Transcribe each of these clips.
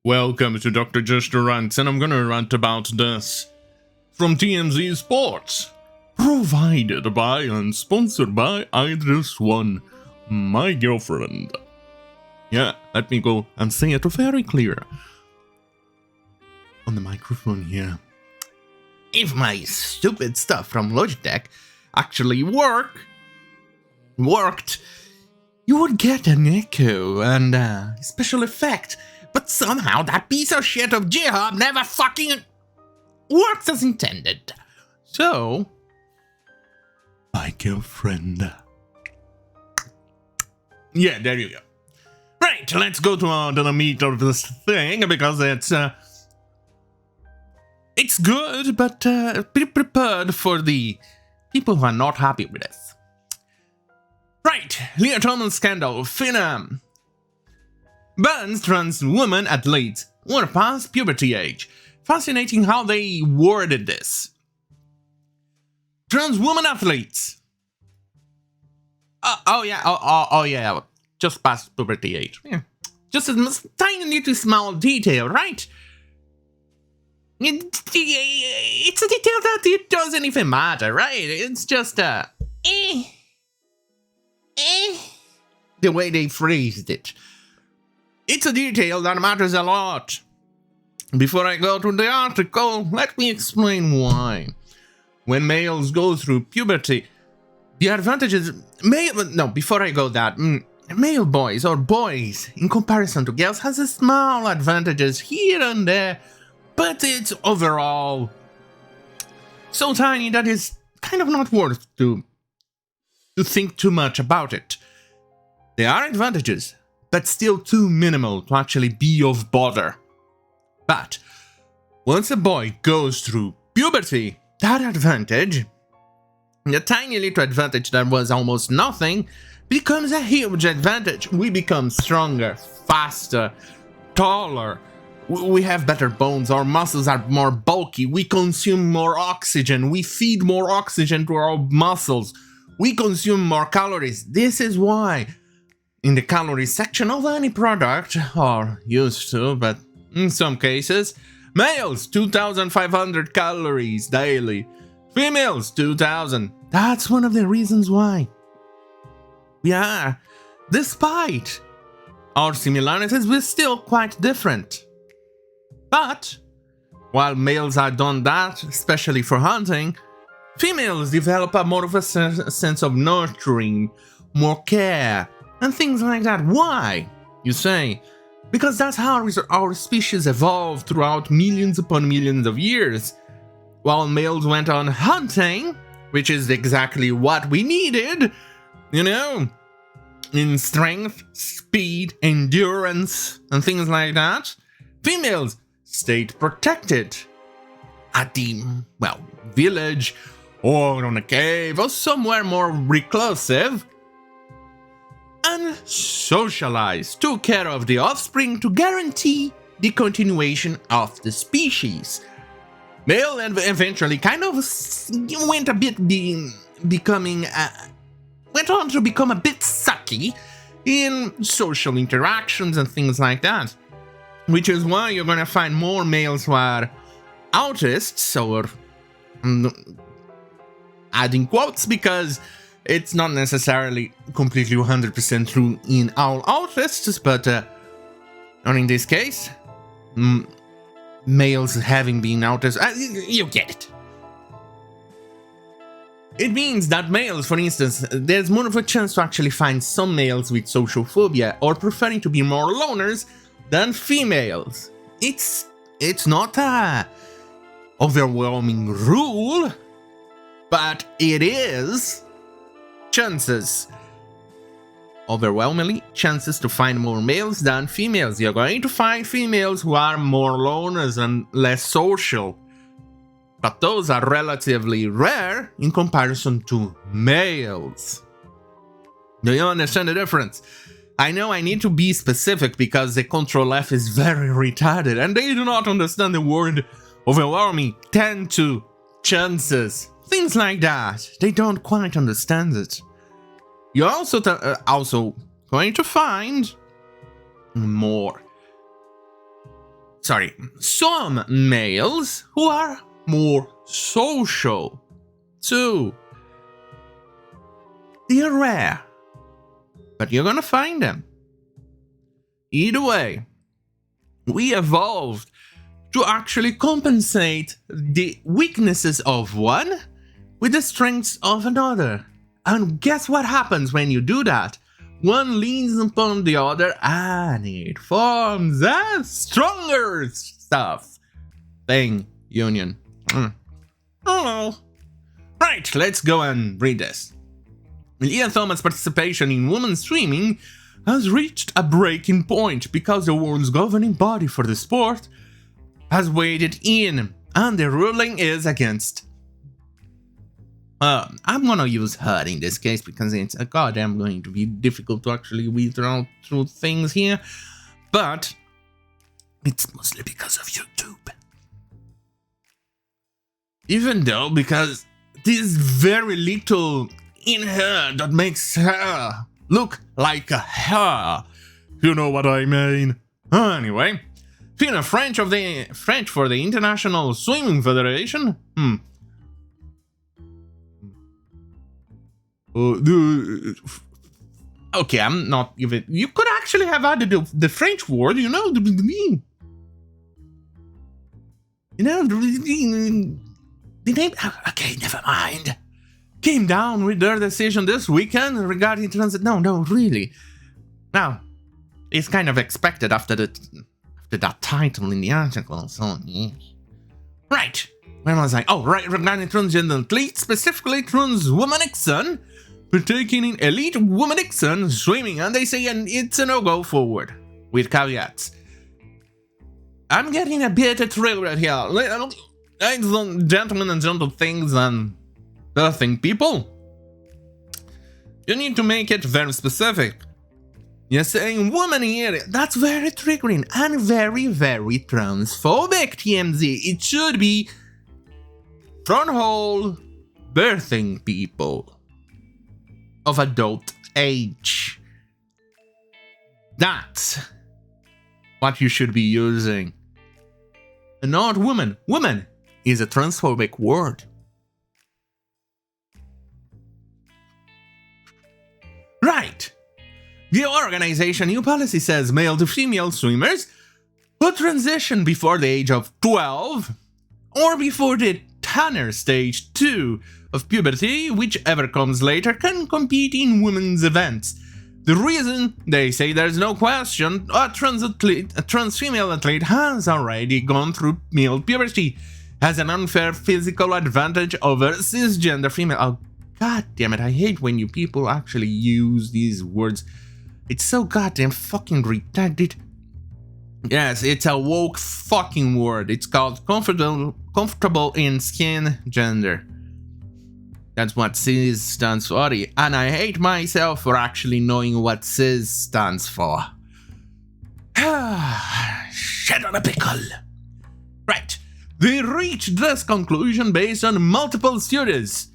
Welcome to Dr. Jester Rants, and I'm gonna rant about this. From TMZ Sports. Provided by and sponsored by this one, my girlfriend. Yeah, let me go and say it very clear. On the microphone here. If my stupid stuff from Logitech actually worked, you would get an echo and a special effect. But somehow that piece of shit of J-Hub never fucking works as intended. So, my girlfriend. Yeah, there you go. Right, let's go to the meat of this thing, because it's good, but be prepared for the people who are not happy with this. Right, Leah Thomas scandal, FINA bans trans women athletes who are past puberty age. Fascinating how they worded this. Trans women athletes. Oh yeah, just past puberty age. Yeah. Just a tiny little small detail, right? It's a detail that it doesn't even matter, right? It's just the way they phrased it. It's a detail that matters a lot. Before I go to the article, let me explain why. When males go through puberty, the advantages... before I go that, male boys or boys, in comparison to girls, has a small advantages here and there, but it's overall so tiny that it's kind of not worth to think too much about it. There are advantages, but still too minimal to actually be of bother. But once a boy goes through puberty, that advantage, the tiny little advantage that was almost nothing, becomes a huge advantage. We become stronger, faster, taller. We have better bones, our muscles are more bulky, we consume more oxygen, we feed more oxygen to our muscles, we consume more calories. This is why in the calorie section of any product, or used to, but in some cases, males 2,500 calories daily, females 2,000. That's one of the reasons why. Yeah, despite our similarities, we're still quite different. But while males have done that, especially for hunting, females develop more of a sense of nurturing, more care, and things like that. Why, you say? Because that's how our species evolved throughout millions upon millions of years. While males went on hunting, which is exactly what we needed, you know, in strength, speed, endurance, and things like that, females stayed protected at the, village, or on a cave, or somewhere more reclusive, and socialized, took care of the offspring to guarantee the continuation of the species. Male eventually kind of went on to become a bit sucky in social interactions and things like that. Which is why you're gonna find more males who are autists, or adding quotes, because it's not necessarily completely 100% true in all autists, but or in this case, males having been autists, you get it. It means that males, for instance, there's more of a chance to actually find some males with social phobia or preferring to be more loners than females. It's not a overwhelming rule, but it is chances. Overwhelmingly, chances to find more males than females. You're going to find females who are more loners and less social, but those are relatively rare in comparison to males. Do you understand the difference? I know I need to be specific because the Control F is very retarded and they do not understand the word overwhelming, tend to, chances, things like that. They don't quite understand it. You're also going to find more some males who are more social. So, they're rare, but you're gonna find them. Either way, we evolved to actually compensate the weaknesses of one with the strengths of another. And guess what happens when you do that? One leans upon the other and it forms a stronger stuff. Thing, union. Oh. Right, let's go and read this. Leah Thomas' participation in women's swimming has reached a breaking point because the world's governing body for the sport has weighed in, and the ruling is against. I'm gonna use her in this case because it's goddamn going to be difficult to actually weed through things here, but it's mostly because of YouTube. Even though, because there's very little in her that makes her look like a her. You know what I mean? Anyway, FINA, French for the International Swimming Federation. Okay, I'm not even. You could actually have added the French word, you know. The name. Okay, never mind. Came down with their decision this weekend regarding transit. No, really. Now, it's kind of expected after that title in the article. So, yeah. Right. When was I? Oh, right. Regarding transgender athletes, specifically Transwomen partaking in elite woman swimming, and they say it's a no-go forward with caveats. I'm getting a bit triggered here. Ladies and gentlemen and gentle things and nothing people. You need to make it very specific. You're saying woman here, that's very triggering and very, very transphobic, TMZ. It should be front hole birthing people of adult age. That's what you should be using. And not woman. Woman is a transphobic word. Right. The organization new policy says male to female swimmers who transition before the age of 12 or before the Tanner stage 2 of puberty, whichever comes later, can compete in women's events. The reason, they say, there's no question, a trans female athlete has already gone through male puberty, has an unfair physical advantage over cisgender female. Oh, god damn it, I hate when you people actually use these words. It's so goddamn fucking retarded. Yes, it's a woke fucking word. It's called comfortable in skin gender. That's what cis stands for, and I hate myself for actually knowing what cis stands for. Shit on a pickle. Right, they reached this conclusion based on multiple studies,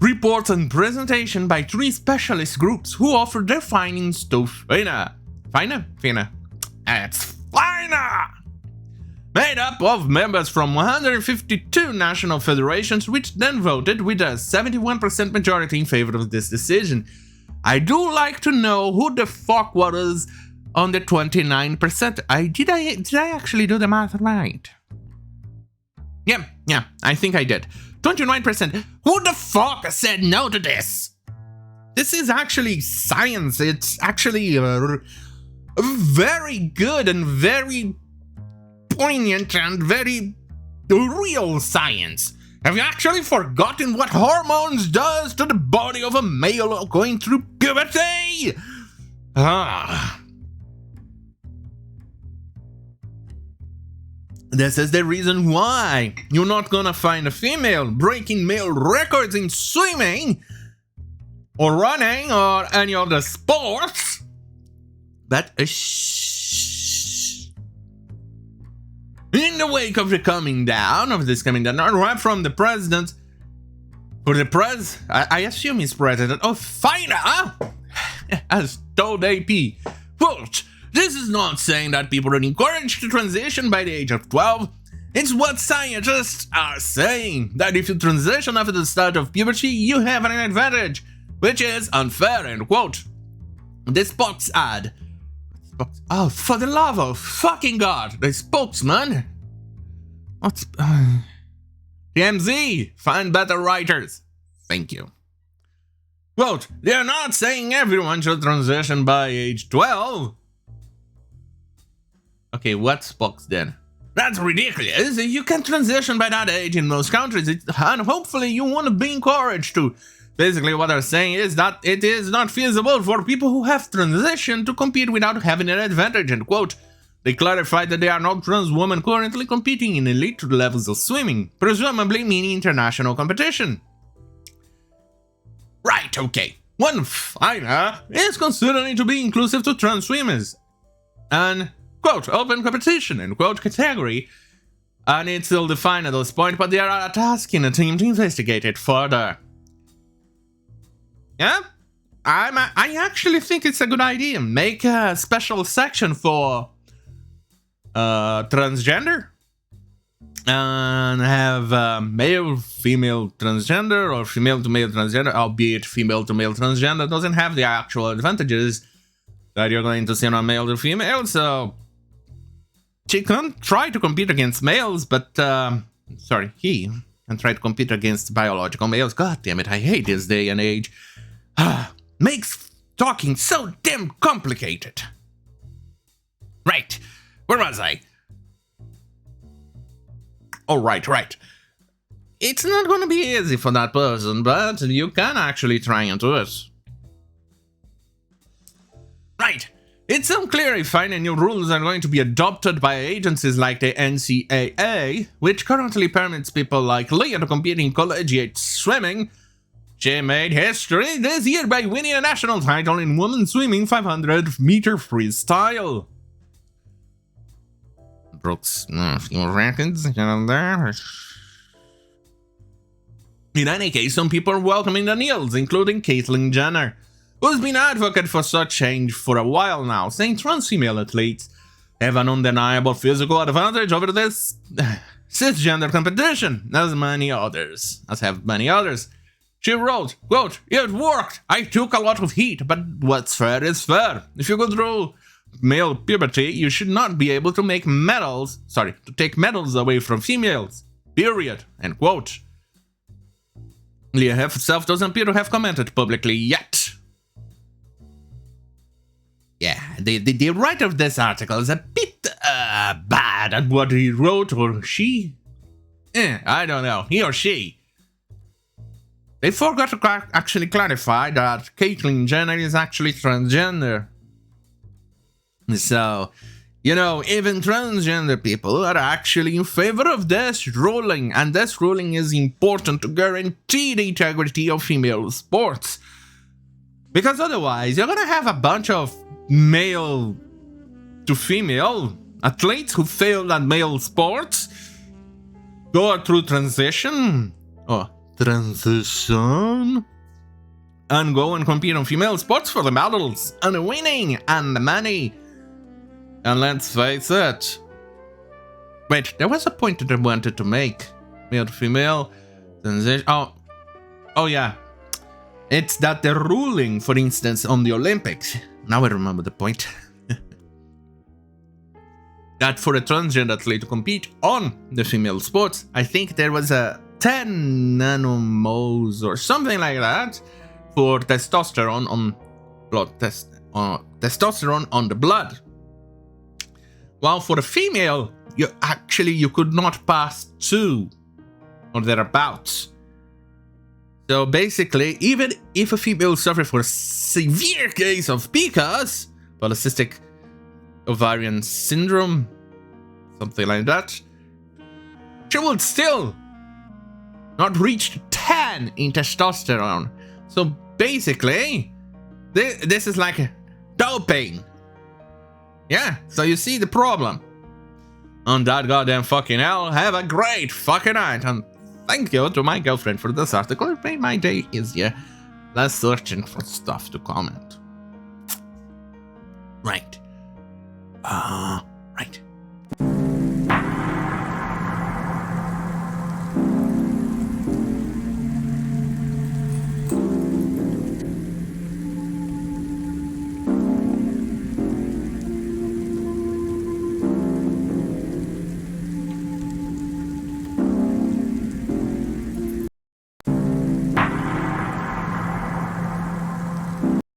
reports and presentation by 3 specialist groups who offered their findings to FINA. FINA. It's FINA! Made up of members from 152 national federations, which then voted with a 71% majority in favor of this decision. I do like to know who the fuck was on the 29%. Did I actually do the math right? Yeah, I think I did. 29%. Who the fuck said no to this? This is actually science. It's actually very good and very poignant and very real science. Have you actually forgotten what hormones does to the body of a male going through puberty? This is the reason why you're not gonna find a female breaking male records in swimming or running or any other sports. But in the wake of the coming down, right from the president, I assume he's president of FINA, as told AP, quote, This is not saying that people are encouraged to transition by the age of 12. It's what scientists are saying, that if you transition after the start of puberty, you have an advantage, which is unfair, end quote. This box ad. Oh, for the love of fucking God, the spokesman. What's... TMZ, find better writers. Thank you. Quote, they're not saying everyone should transition by age 12. Okay, what's box then? That's ridiculous. You can transition by that age in most countries, and hopefully you want to be encouraged to. Basically, what they're saying is that it is not feasible for people who have transitioned to compete without having an advantage, end quote. They clarified that there are no trans women currently competing in elite levels of swimming, presumably meaning international competition. Right, okay. One FINA is considering to be inclusive to trans swimmers. And, quote, open competition, end quote, category. And it's still defined at this point, but they are asking a team to investigate it further. Yeah, I actually think it's a good idea. Make a special section for transgender, and have male, female transgender, or female to male transgender, albeit female to male transgender doesn't have the actual advantages that you're going to see on a male to female, so she can try to compete against males, but he can try to compete against biological males. God damn it, I hate this day and age. Makes talking so damn complicated. Right, where was I? Oh, right. It's not gonna be easy for that person, but you can actually try and do it. Right, it's unclear if any new rules are going to be adopted by agencies like the NCAA, which currently permits people like Leah to compete in collegiate swimming. She made history this year by winning a national title in women's swimming 500-meter freestyle. Brooks, a few records here and there. In any case, some people are welcoming the Niels, including Caitlyn Jenner, who's been an advocate for such change for a while now, saying trans female athletes have an undeniable physical advantage over this cisgender competition, as have many others. She wrote, quote, it worked, I took a lot of heat, but what's fair is fair. If you go through male puberty, you should not be able to take medals away from females, period, end quote. Leah herself doesn't appear to have commented publicly yet. Yeah, the writer of this article is a bit bad at what he wrote, or she. I don't know, he or she. They forgot to actually clarify that Caitlyn Jenner is actually transgender. So, you know, even transgender people are actually in favor of this ruling, and this ruling is important to guarantee the integrity of female sports. Because otherwise, you're gonna have a bunch of male to female athletes who failed at male sports, go through transition, and go and compete on female sports for the medals, and the winning, and the money. And let's face it. Wait, there was a point that I wanted to make. Male to female. Transition. Oh yeah. It's that the ruling, for instance, on the Olympics. Now I remember the point. That for a transgender athlete to compete on the female sports, I think there was a 10 nanomoles or something like that for testosterone on blood testosterone on the blood. While for a female, you could not pass 2 or thereabouts. So basically, even if a female suffers from a severe case of PCOS, polycystic ovarian syndrome, something like that, she would still not reach 10 in testosterone. So basically, this is like doping. Yeah, so you see the problem. On that goddamn fucking hell, have a great fucking night, and thank you to my girlfriend for this article. It made my day easier. Less searching for stuff to comment. Right. Right.